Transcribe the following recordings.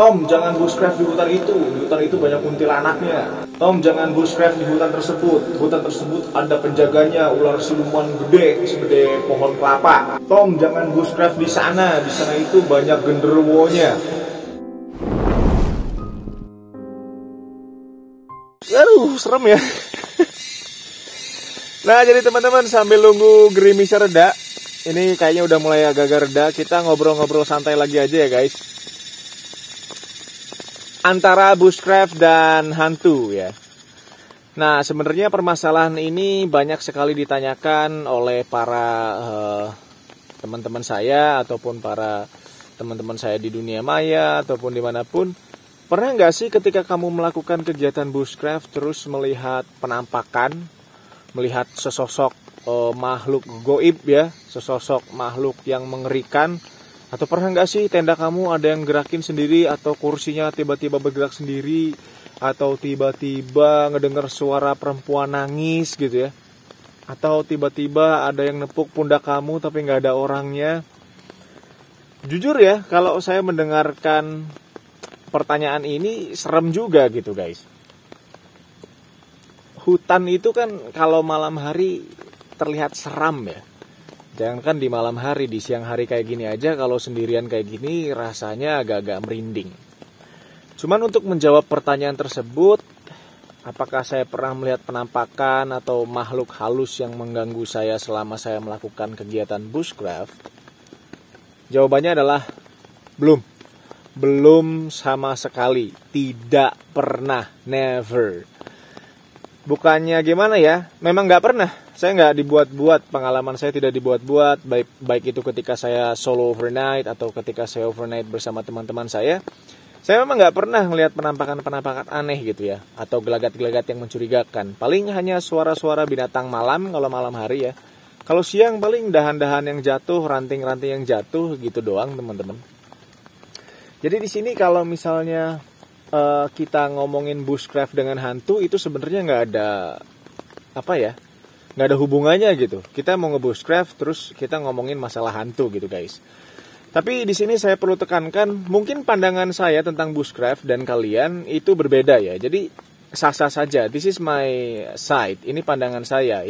Tom, jangan bushcraft di hutan itu. Di hutan itu banyak kuntilanaknya. Tom, jangan bushcraft di hutan tersebut. Hutan tersebut ada penjaganya, ular siluman gede, segede pohon kelapa. Tom, jangan bushcraft di sana. Di sana itu banyak genderuwonya. Aduh, serem ya. Nah, jadi teman-teman, sambil nunggu gerimisnya reda, ini kayaknya udah mulai agak-agak reda, kita ngobrol-ngobrol santai lagi aja ya guys. Antara bushcraft dan hantu ya. Nah, sebenarnya permasalahan ini banyak sekali ditanyakan oleh para teman-teman saya ataupun para teman-teman saya di dunia maya ataupun dimanapun. Pernah nggak sih ketika kamu melakukan kegiatan bushcraft terus melihat penampakan, melihat sesosok makhluk goib ya, sesosok makhluk yang mengerikan? Atau pernah nggak sih tenda kamu ada yang gerakin sendiri, atau kursinya tiba-tiba bergerak sendiri, atau tiba-tiba ngedengar suara perempuan nangis gitu ya, atau tiba-tiba ada yang nepuk pundak kamu tapi nggak ada orangnya? Jujur ya, kalau saya mendengarkan pertanyaan ini serem juga gitu guys. Hutan itu kan kalau malam hari terlihat seram ya. Jangankan di malam hari, di siang hari kayak gini aja kalau sendirian kayak gini rasanya agak-agak merinding. Cuman untuk menjawab pertanyaan tersebut, apakah saya pernah melihat penampakan atau makhluk halus yang mengganggu saya selama saya melakukan kegiatan bushcraft? Jawabannya adalah belum. Belum sama sekali. Tidak pernah. Never. Bukannya gimana ya, memang nggak pernah. Saya nggak dibuat-buat, pengalaman saya tidak dibuat-buat, baik itu ketika saya solo overnight atau ketika saya overnight bersama teman-teman saya. Saya memang nggak pernah melihat penampakan-penampakan aneh gitu ya, atau gelagat-gelagat yang mencurigakan. Paling hanya suara-suara binatang malam kalau malam hari ya. Kalau siang paling dahan-dahan yang jatuh, ranting-ranting yang jatuh gitu doang teman-teman. Jadi di sini kalau misalnya kita ngomongin bushcraft dengan hantu, itu sebenarnya nggak ada nggak ada hubungannya gitu. Kita mau nge-bushcraft terus kita ngomongin masalah hantu gitu guys. Tapi di sini saya perlu tekankan, mungkin pandangan saya tentang bushcraft dan kalian itu berbeda ya. Jadi sah-sah saja. This is my side. Ini pandangan saya.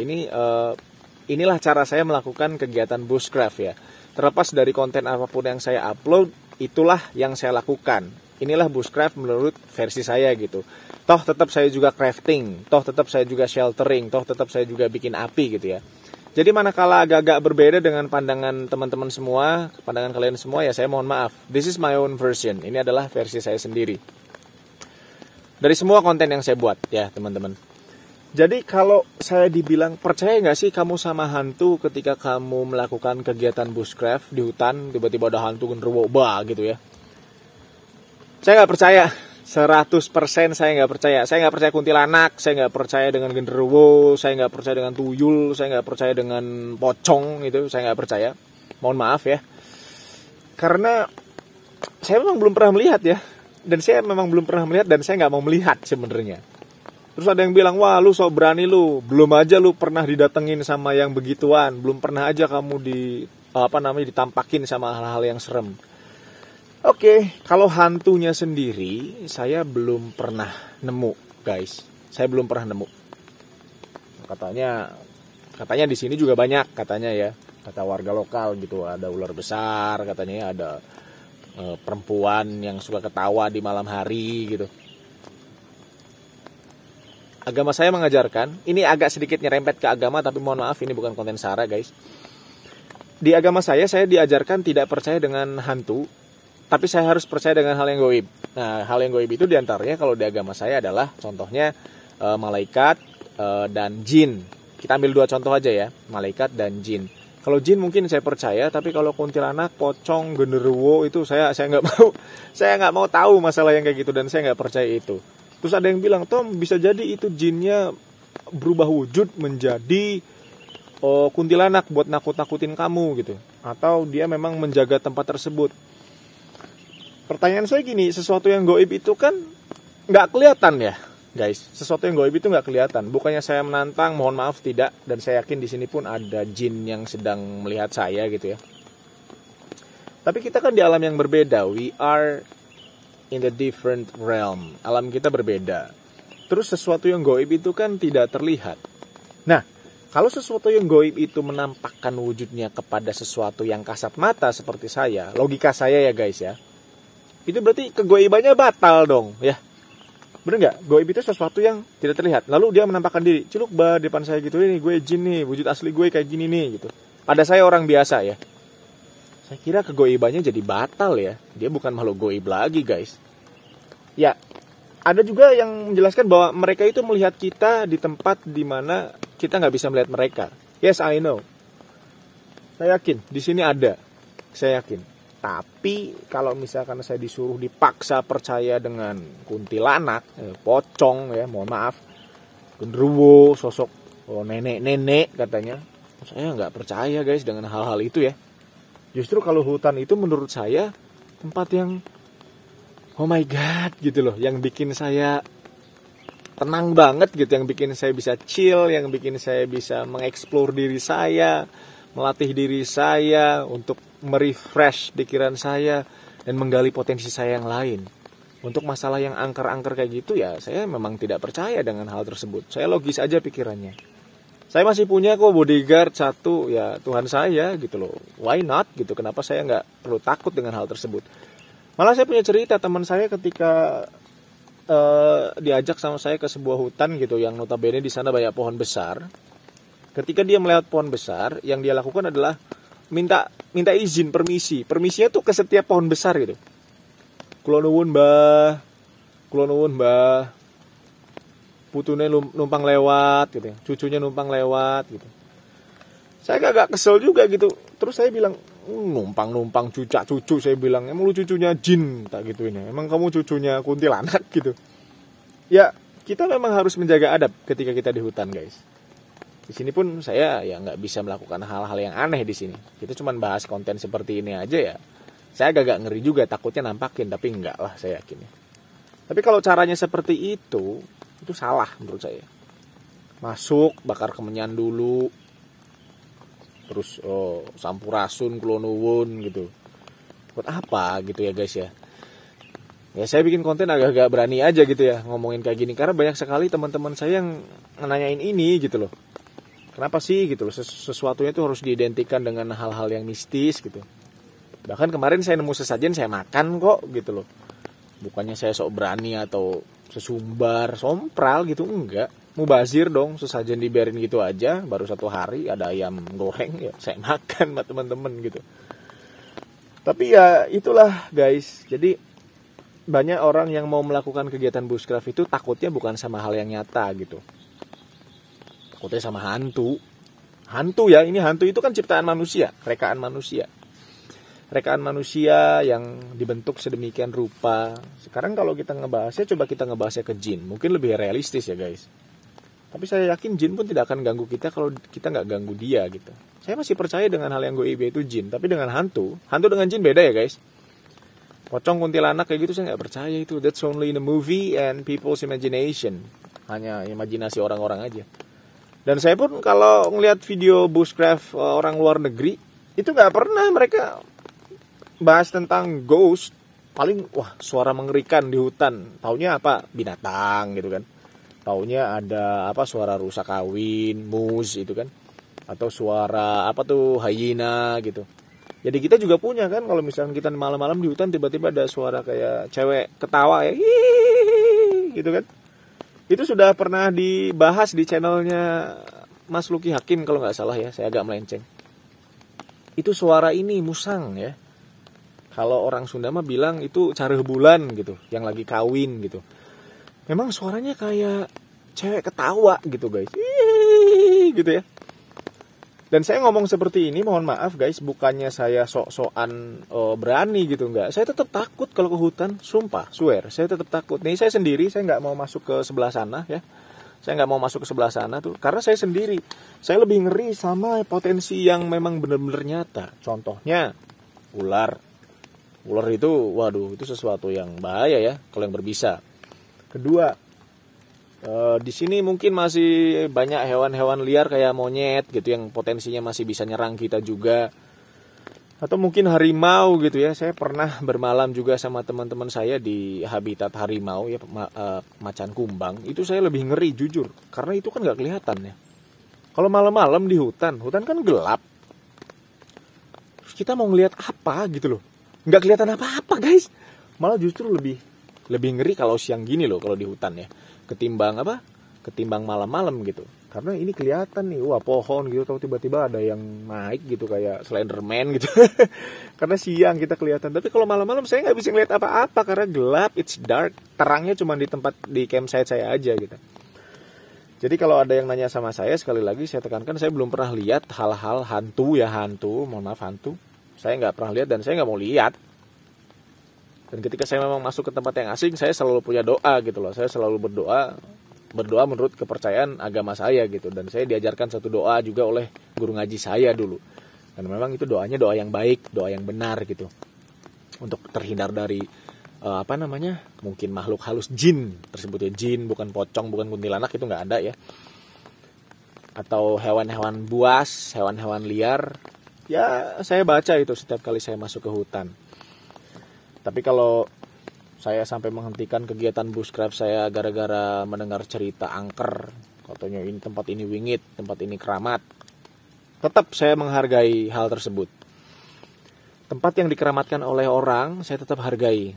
Inilah cara saya melakukan kegiatan bushcraft ya. Terlepas dari konten apapun yang saya upload, itulah yang saya lakukan. Inilah bushcraft menurut versi saya gitu. Toh tetap saya juga crafting, toh tetap saya juga sheltering, toh tetap saya juga bikin api gitu ya. Jadi manakala agak-agak berbeda dengan pandangan teman-teman semua, pandangan kalian semua, ya saya mohon maaf. This is my own version. Ini adalah versi saya sendiri. Dari semua konten yang saya buat ya teman-teman. Jadi kalau saya dibilang, percaya nggak sih kamu sama hantu ketika kamu melakukan kegiatan bushcraft di hutan, tiba-tiba ada hantu genderuwo gitu ya. Saya nggak percaya, 100% saya nggak percaya. Saya nggak percaya kuntilanak, saya nggak percaya dengan genderuwo, saya nggak percaya dengan tuyul, saya nggak percaya dengan pocong, itu saya nggak percaya. Mohon maaf ya. Karena saya memang belum pernah melihat ya. Dan saya memang belum pernah melihat dan saya nggak mau melihat sebenarnya. Terus ada yang bilang, wah lu sok berani lu, belum aja lu pernah didatengin sama yang begituan, belum pernah aja kamu ditampakin sama hal-hal yang serem. Oke, kalau hantunya sendiri saya belum pernah nemu, guys. Saya belum pernah nemu. Katanya di sini juga banyak katanya ya. Kata warga lokal gitu, ada ular besar katanya, ada perempuan yang suka ketawa di malam hari gitu. Agama saya mengajarkan, ini agak sedikit nyerempet ke agama tapi mohon maaf ini bukan konten sara, guys. Di agama saya diajarkan tidak percaya dengan hantu, tapi saya harus percaya dengan hal yang goib. Nah, hal yang goib itu diantaranya kalau di agama saya adalah contohnya malaikat dan jin. Kita ambil 2 contoh aja ya, malaikat dan jin. Kalau jin mungkin saya percaya, tapi kalau kuntilanak, pocong, genderuwo itu saya nggak mau tahu masalah yang kayak gitu dan saya nggak percaya itu. Terus ada yang bilang, Tom bisa jadi itu jinnya berubah wujud menjadi kuntilanak buat nakut-nakutin kamu gitu, atau dia memang menjaga tempat tersebut. Pertanyaan saya gini, sesuatu yang goib itu kan nggak kelihatan ya, guys. Sesuatu yang goib itu nggak kelihatan. Bukannya saya menantang, mohon maaf tidak. Dan saya yakin di sini pun ada jin yang sedang melihat saya gitu ya. Tapi kita kan di alam yang berbeda. We are in the different realm. Alam kita berbeda. Terus sesuatu yang gaib itu kan tidak terlihat. Nah, kalau sesuatu yang gaib itu menampakkan wujudnya kepada sesuatu yang kasat mata seperti saya, logika saya ya guys ya, itu berarti kegaibannya batal dong ya. Bener nggak? Gaib itu sesuatu yang tidak terlihat. Lalu dia menampakkan diri, ciluk bah depan saya gitu, ini gue jin nih, wujud asli gue kayak gini nih gitu. Pada saya orang biasa ya. Saya kira kegaibannya jadi batal ya. Dia bukan makhluk gaib lagi guys. Ya, ada juga yang menjelaskan bahwa mereka itu melihat kita di tempat di mana kita nggak bisa melihat mereka. Yes, I know. Saya yakin di sini ada. Saya yakin. Tapi kalau misalkan saya disuruh dipaksa percaya dengan kuntilanak, pocong ya, mohon maaf, genderuwo, sosok nenek-nenek katanya, saya nggak percaya guys dengan hal-hal itu ya. Justru kalau hutan itu menurut saya tempat yang oh my god gitu loh, yang bikin saya tenang banget gitu, yang bikin saya bisa chill, yang bikin saya bisa mengeksplor diri saya, melatih diri saya untuk merefresh pikiran saya dan menggali potensi saya yang lain. Untuk masalah yang angker-angker kayak gitu ya, saya memang tidak percaya dengan hal tersebut. Saya logis aja pikirannya. Saya masih punya kok bodyguard satu, ya Tuhan saya gitu loh. Why not gitu, kenapa saya nggak perlu takut dengan hal tersebut. Malah saya punya cerita teman saya ketika diajak sama saya ke sebuah hutan gitu, yang notabene di sana banyak pohon besar. Ketika dia melihat pohon besar, yang dia lakukan adalah minta izin, permisinya tuh ke setiap pohon besar gitu. Kula nuwun mbah, putune numpang lewat gitu ya, cucunya numpang lewat gitu. Saya agak kesel juga gitu. Terus saya bilang, numpang cucu saya bilang, emang lu cucunya jin tak gitu ini, emang kamu cucunya kuntilanak gitu. Ya kita memang harus menjaga adab ketika kita di hutan guys. Di sini pun saya ya nggak bisa melakukan hal-hal yang aneh di sini. Kita cuma bahas konten seperti ini aja ya. Saya agak ngeri juga, takutnya nampakin, tapi enggak lah saya yakin. Tapi kalau caranya seperti itu salah menurut saya. Masuk, bakar kemenyan dulu, terus sampurasun, kulonuwun gitu. Buat apa gitu ya guys ya. Ya saya bikin konten agak-agak berani aja gitu ya ngomongin kayak gini, karena banyak sekali teman-teman saya yang nanyain ini gitu loh. Kenapa sih gitu loh, sesuatunya itu harus diidentikan dengan hal-hal yang mistis gitu. Bahkan kemarin saya nemu sesajen saya makan kok gitu loh. Bukannya saya sok berani atau sesumbar, sompral gitu, enggak. Mubazir dong, sesajen dibiarin gitu aja. Baru 1 hari ada ayam goreng ya saya makan sama teman-teman gitu. Tapi ya itulah guys. Jadi banyak orang yang mau melakukan kegiatan bushcraft itu takutnya bukan sama hal yang nyata gitu. Takutnya sama hantu. Hantu ya, ini hantu itu kan ciptaan manusia, rekaan manusia. Rekaan manusia yang dibentuk sedemikian rupa. Sekarang kalau kita ngebahasnya, coba kita ngebahasnya ke jin. Mungkin lebih realistis ya guys. Tapi saya yakin jin pun tidak akan ganggu kita kalau kita nggak ganggu dia gitu. Saya masih percaya dengan hal yang gaib itu jin. Tapi dengan hantu dengan jin beda ya guys. Pocong, kuntilanak kayak gitu saya nggak percaya itu. That's only in the movie and people's imagination. Hanya imajinasi orang-orang aja. Dan saya pun kalau ngelihat video bushcraft orang luar negeri, itu nggak pernah mereka bahas tentang ghost. Paling wah suara mengerikan di hutan, taunya apa, binatang gitu kan, taunya ada apa, suara rusa kawin, mus itu kan, atau suara apa tuh, hyena gitu. Jadi kita juga punya kan, kalau misalnya kita malam-malam di hutan tiba-tiba ada suara kayak cewek ketawa ya, hihihi, gitu kan. Itu sudah pernah dibahas di channelnya Mas Lucky Hakim kalau nggak salah ya, saya agak melenceng. Itu suara ini musang ya. Kalau orang Sunda mah bilang itu careuh bulan gitu, yang lagi kawin gitu. Memang suaranya kayak cewek ketawa gitu guys, hihihi, gitu ya. Dan saya ngomong seperti ini, mohon maaf guys, bukannya saya sok-sokan berani gitu, enggak. Saya tetap takut kalau ke hutan, sumpah, swear, saya tetap takut. Nih saya sendiri, saya nggak mau masuk ke sebelah sana ya. Saya nggak mau masuk ke sebelah sana tuh, karena saya sendiri. Saya lebih ngeri sama potensi yang memang benar-benar nyata. Contohnya, ular. Ular itu, waduh, itu sesuatu yang bahaya ya, kalau yang berbisa. Kedua, di sini mungkin masih banyak hewan-hewan liar kayak monyet gitu yang potensinya masih bisa nyerang kita juga. Atau mungkin harimau gitu ya. Saya pernah bermalam juga sama teman-teman saya di habitat harimau ya, macan kumbang. Itu saya lebih ngeri jujur, karena itu kan nggak kelihatan ya. Kalau malam-malam di hutan kan gelap. Terus kita mau ngelihat apa gitu loh, nggak kelihatan apa-apa guys. Malah justru lebih ngeri kalau siang gini loh kalau di hutan ya, ketimbang malam-malam gitu. Karena ini kelihatan nih, wah pohon gitu, atau tiba-tiba ada yang naik gitu kayak Slenderman gitu. Karena siang kita kelihatan, tapi kalau malam-malam saya nggak bisa ngeliat apa-apa karena gelap, it's dark. Terangnya cuma di campsite saya aja gitu. Jadi kalau ada yang nanya sama saya, sekali lagi saya tekankan, saya belum pernah lihat hal-hal hantu. Mohon maaf, hantu. Saya nggak pernah lihat dan saya nggak mau lihat. Dan ketika saya memang masuk ke tempat yang asing, saya selalu punya doa gitu loh. Saya selalu berdoa menurut kepercayaan agama saya gitu. Dan saya diajarkan satu doa juga oleh guru ngaji saya dulu. Dan memang itu doanya doa yang baik, doa yang benar gitu. Untuk terhindar dari mungkin makhluk halus, jin tersebut ya. Jin, bukan pocong, bukan kuntilanak, itu nggak ada ya. Atau hewan-hewan buas, hewan-hewan liar. Ya saya baca itu setiap kali saya masuk ke hutan. Tapi kalau saya sampai menghentikan kegiatan bushcraft saya gara-gara mendengar cerita angker, katanya ini tempat ini wingit, tempat ini keramat, tetap saya menghargai hal tersebut. Tempat yang dikeramatkan oleh orang saya tetap hargai,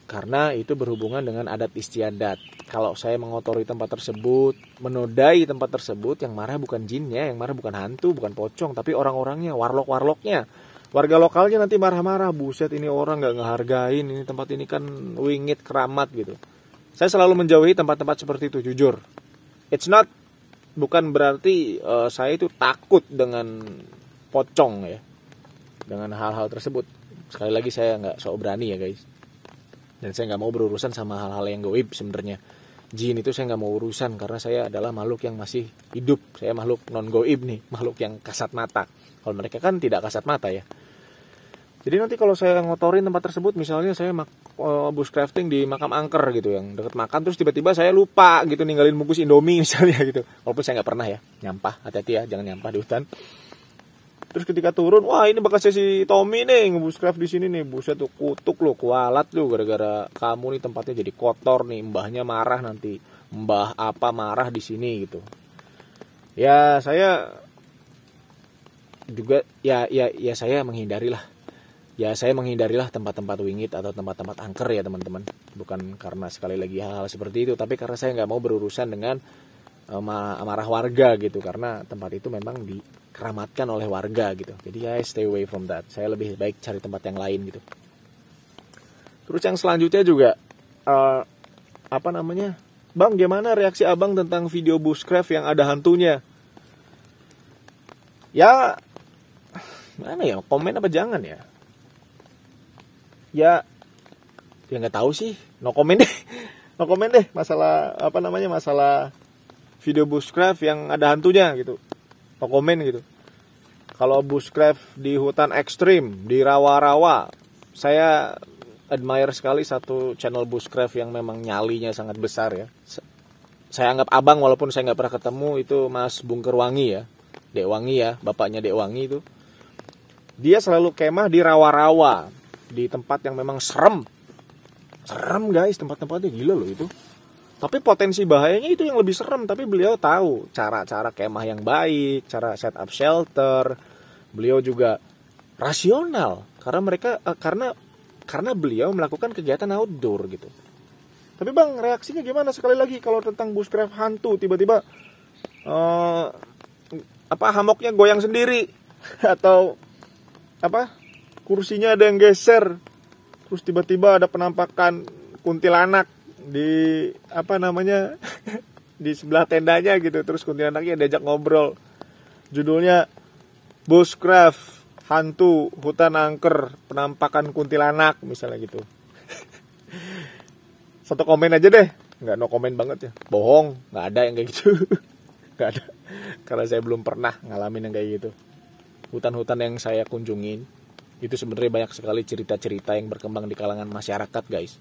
karena itu berhubungan dengan adat istiadat. Kalau saya mengotori tempat tersebut, menodai tempat tersebut, yang marah bukan jinnya, yang marah bukan hantu, bukan pocong, tapi orang-orangnya, warlock-warlocknya. Warga lokalnya nanti marah-marah, buset ini orang gak ngehargain, ini tempat ini kan wingit, keramat gitu. Saya selalu menjauhi tempat-tempat seperti itu, jujur. Bukan berarti saya itu takut dengan pocong ya, dengan hal-hal tersebut. Sekali lagi saya gak sok berani ya guys. Dan saya gak mau berurusan sama hal-hal yang gaib sebenarnya. Jin itu saya gak mau urusan, karena saya adalah makhluk yang masih hidup. Saya makhluk non-gaib nih, makhluk yang kasat mata. Kalau mereka kan tidak kasat mata ya. Jadi nanti kalau saya ngotorin tempat tersebut, misalnya saya bushcrafting di makam angker gitu, yang deket makan, terus tiba-tiba saya lupa gitu ninggalin bungkus Indomie misalnya gitu. Walaupun saya nggak pernah ya nyampah, hati-hati ya, jangan nyampah di hutan. Terus ketika turun, wah ini bekasnya si Tommy nih ngebushcraft di sini nih, buset tuh kutuk lo, kualat tuh gara-gara kamu nih tempatnya jadi kotor nih, mbahnya marah nanti, mbah apa marah di sini gitu. Ya saya juga ya saya menghindarilah. Ya saya menghindarilah tempat-tempat wingit atau tempat-tempat angker ya teman-teman. Bukan karena sekali lagi hal-hal seperti itu, tapi karena saya nggak mau berurusan dengan amarah warga gitu. Karena tempat itu memang dikeramatkan oleh warga gitu. Jadi ya stay away from that. Saya lebih baik cari tempat yang lain gitu. Terus yang selanjutnya juga Bang, gimana reaksi abang tentang video bushcraft yang ada hantunya? Ya mana ya, komen apa jangan ya? Ya nggak tahu sih, no comment deh masalah masalah video bushcraft yang ada hantunya gitu, no comment gitu. Kalau bushcraft di hutan ekstrim, di rawa-rawa, saya admire sekali satu channel bushcraft yang memang nyalinya sangat besar ya. Saya anggap abang walaupun saya nggak pernah ketemu, itu Mas Bungker Wangi ya, Dek Wangi ya, bapaknya Dek Wangi itu. Dia selalu kemah di rawa-rawa, di tempat yang memang serem guys, tempat-tempatnya gila loh itu. Tapi potensi bahayanya itu yang lebih serem. Tapi beliau tahu cara-cara kemah yang baik, cara set up shelter. Beliau juga rasional karena beliau melakukan kegiatan outdoor gitu. Tapi bang, reaksinya gimana sekali lagi kalau tentang bushcraft hantu, tiba-tiba hamoknya goyang sendiri atau kursinya ada yang geser, terus tiba-tiba ada penampakan kuntilanak di di sebelah tendanya gitu, terus kuntilanaknya diajak ngobrol. Judulnya bushcraft hantu hutan angker penampakan kuntilanak misalnya gitu. Satu komen aja deh, nggak no komen banget ya, bohong, nggak ada yang kayak gitu. Nggak ada, karena saya belum pernah ngalamin yang kayak gitu. Hutan-hutan yang saya kunjungin itu sebenarnya banyak sekali cerita-cerita yang berkembang di kalangan masyarakat guys.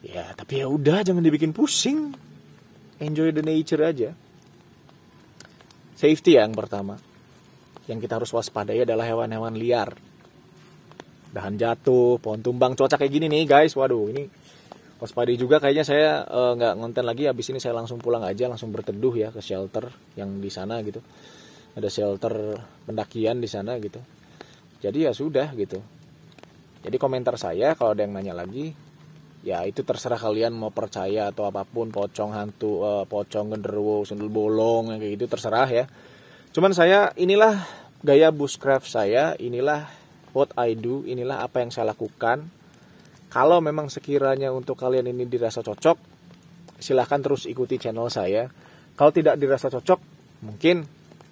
Ya tapi ya udah, jangan dibikin pusing, enjoy the nature aja. Safety ya yang pertama. yang kita harus waspadai adalah hewan-hewan liar. Dahan jatuh, pohon tumbang, cuaca kayak gini nih guys. Waduh, ini waspadai juga. Kayaknya saya nggak ngonten lagi. Habis ini saya langsung pulang aja, langsung berteduh ya ke shelter yang di sana gitu. Ada shelter pendakian di sana gitu. Jadi ya sudah gitu. Jadi komentar saya kalau ada yang nanya lagi, ya itu terserah kalian mau percaya atau apapun, pocong hantu, pocong genderuwo, sundel bolong, yang kayak gitu terserah ya. Cuman saya, inilah gaya bushcraft saya, inilah what I do, inilah apa yang saya lakukan. Kalau memang sekiranya untuk kalian ini dirasa cocok, silahkan terus ikuti channel saya. Kalau tidak dirasa cocok, mungkin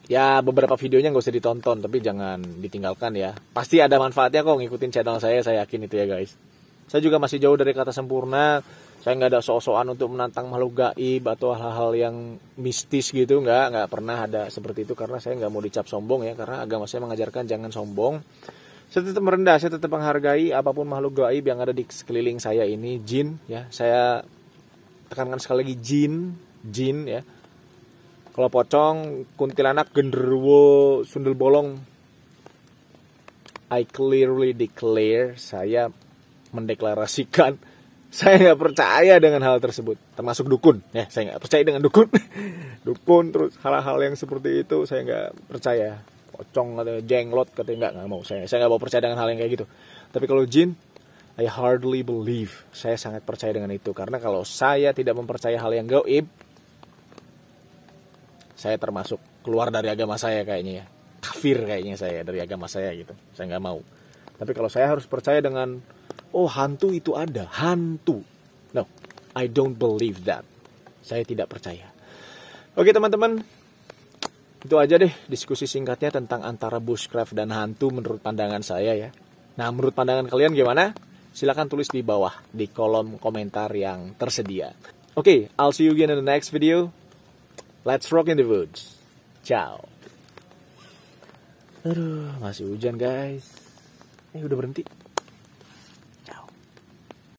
ya beberapa videonya nggak usah ditonton, tapi jangan ditinggalkan ya. Pasti ada manfaatnya kok ngikutin channel saya yakin itu ya guys. Saya juga masih jauh dari kata sempurna. Saya nggak ada sok-sokan untuk menantang makhluk gaib atau hal-hal yang mistis gitu. Nggak pernah ada seperti itu, karena saya nggak mau dicap sombong ya. Karena agama saya mengajarkan jangan sombong. Saya tetap merendah, saya tetap menghargai apapun makhluk gaib yang ada di sekeliling saya ini. Jin ya, saya tekankan sekali lagi, jin ya. Kalau pocong, kuntilanak, genderuwo, sundel bolong, I clearly declare, saya mendeklarasikan saya nggak percaya dengan hal tersebut, termasuk dukun ya. Saya nggak percaya dengan dukun. Dukun terus hal-hal yang seperti itu saya nggak percaya. Pocong atau jenglot katanya nggak mau. Saya nggak mau percaya dengan hal yang kayak gitu. Tapi kalau jin, I hardly believe. Saya sangat percaya dengan itu, karena kalau saya tidak mempercaya hal yang gaib, saya termasuk keluar dari agama saya kayaknya ya. Kafir kayaknya saya dari agama saya gitu. Saya nggak mau. Tapi kalau saya harus percaya dengan, oh hantu itu ada, hantu. No, I don't believe that. Saya tidak percaya. Oke teman-teman, itu aja deh diskusi singkatnya tentang antara bushcraft dan hantu menurut pandangan saya ya. Nah, menurut pandangan kalian gimana? Silahkan tulis di bawah, di kolom komentar yang tersedia. Oke, I'll see you again in the next video. Let's rock in the woods. Ciao. Aduh, masih hujan guys. Udah berhenti.